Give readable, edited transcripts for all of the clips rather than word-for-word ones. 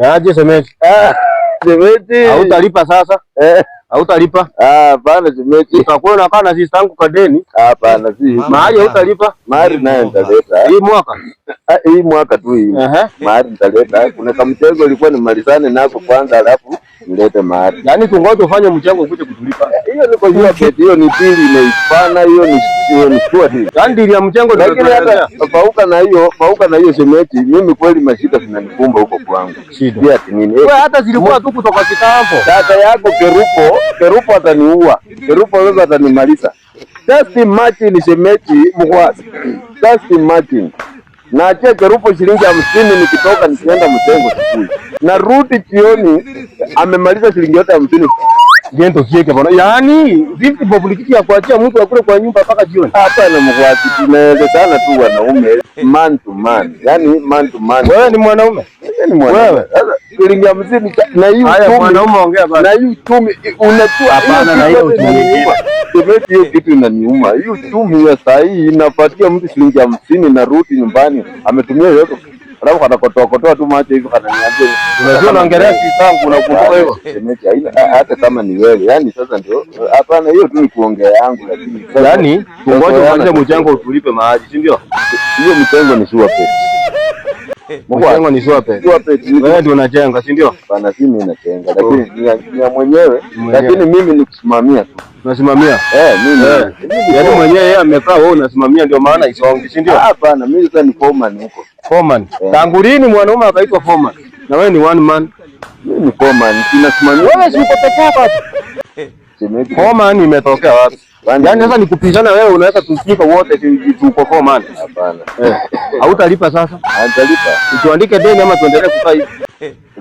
Aje semeji. Semeji. Hautalipa sasa? Hautalipa? Bana semeji. Utakuwa unakaa na sister yangu kadeni? Hapana, si. Mahali hautalipa? Mahali naye nitaleta. Hii mwaka? Hii mwaka tu hii. Mahali nitaleta. Kuna kamchezo ulikuwa nimalizane nako kwanza alafu nilete mahali. Yaani tungoje ufanye mchango ukuje kutulipa. Hiyo niko jua beti, hiyo ni pili imeifana, hiyo ni short. Yaani ndio ya mchango ndio. Lakini hata pauka na hiyo semeji, mimi kweli mashida zinanikumba huko kwangu. Shida ati nini? Wewe hata zilikuwa tu kutoka kitambo. Dada yako Kerupo ataniua. Kerupo wewe atanimaliza. Just imagine semeji mkwasi. Just imagine. Na acha Kerupo shilingi 50 nikitoka nikienda mtengo siku. Na rudi jioni amemaliza shilingi yote 50. Gento kieke bwana. Yaani vipi publicity ya kuachia mtu akule kwa nyumba mpaka jioni? Hapana mkwasi, tunaweza sana tu wanaume man to man. Yaani man to man. Wewe ni mwanaume? Ni mwanaume. Wewe shilingi 50 na hiyo haya mwanaume ongea basi. Na hiyo chumi unachua. Hapana na hiyo chumi. Hiyo kitu inaniuma. Hiyo chumi ya saa hii inapatia mtu shilingi 50 na rudi nyumbani. Ametumia yote. Alafu anakotoa tu macho hivi kananiambia. Unajua naongelea kitangu unakumbuka hivyo? Semeji haina hata kama ni wewe. Yaani sasa ndio hapana, hiyo tu ni kuongea yangu lakini yaani tungoje kwanza mchango utulipe mahali, si ndio? Hiyo mchango ni sure pesa. Mchango ni sure pesa. Wewe ndio unajenga, si ndio? Bana si mimi najenga lakini ni ya mwenyewe, lakini mimi nikusimamia tu. Unasimamia? Mimi. Yaani mwenyewe yeye amekaa, wewe unasimamia ndio maana isongi, si ndio? Hapana, mimi sasa ni foreman huko. Foreman. Tangu lini mwanaume akaitwa foreman? Na wewe ni one man. Mimi ni foreman, ninasimamia. Wewe si uko peke yako hapa. Foreman imetokea wapi? Yaani sasa nikupishana wewe unaweza tusikipa wote tuko foreman. Hapana. Hautalipa sasa? Hatalipa. Tuandike deni ama tuendelee kukaa hivi?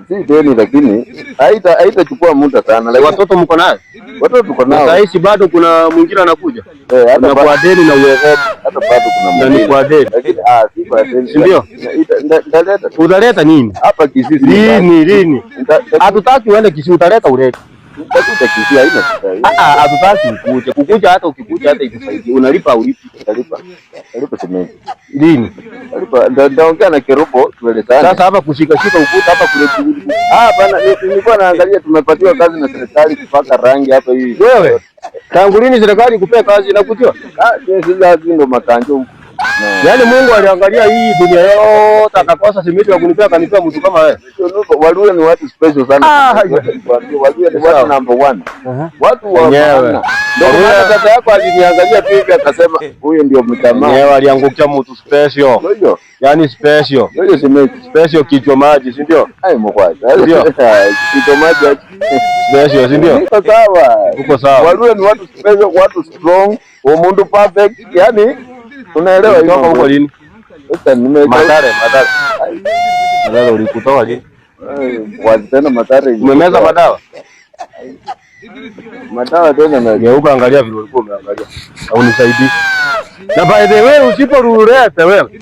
Si deni lakini haitachukua muda sana. Lakini watoto mko nayo? Watoto tuko nao. Sasa hivi bado kuna mwingine anakuja. Hata kwa deni na uogopa. Hata bado kuna mwingine. Ni kwa deni. Lakini si kwa deni. Ndio. Utaleta nini? Hapa Kisii. Lini? Hatutaki uende Kisii, utaleta ulete. Utakuja Kisii haina shida. Hatutaki ukuje. Kukuja hata ukikuja hata ikusaidie. Unalipa ulipi? Utalipa semeji. Lini? Utalipa. Ndaongea na Kerupo tuelezane. Sasa hapa kushika ukuta hapa kule. Hapana, nilikuwa naangalia tumepatiwa kazi na serikali kupaka rangi hapa hivi. Wewe tangu lini serikali kupea kazi inakujua? Sasa ndo makanjo huko. Yaani Mungu aliangalia hii dunia yote akakosa simiti ya kunipea kanipea mtu kama wewe. Waluo ni watu special sana. Waluo ni watu number 1. Watu wa maana. Ndio maana dada yako aliniangalia tu hivi akasema huyu ndio mtamaa. Yeye aliangukia mtu special. Ndio. Yaani special. Ndio simiti. Special kichwa maji, si ndio? Ai mkwaza. Ndio. Kichwa maji special, si ndio? Uko sawa. Uko sawa. Waluo ni watu special, watu strong, mundu perfect. Yaani unaelewa hiyo huko lini? Sasa Madare. Madare ulikutoa lini? Wazi tena Madare. Umemeza madawa? Madawa tena na geuka angalia vile ulikuwa umeangalia. Au nisaidie. Na by the way usiporuleta wewe.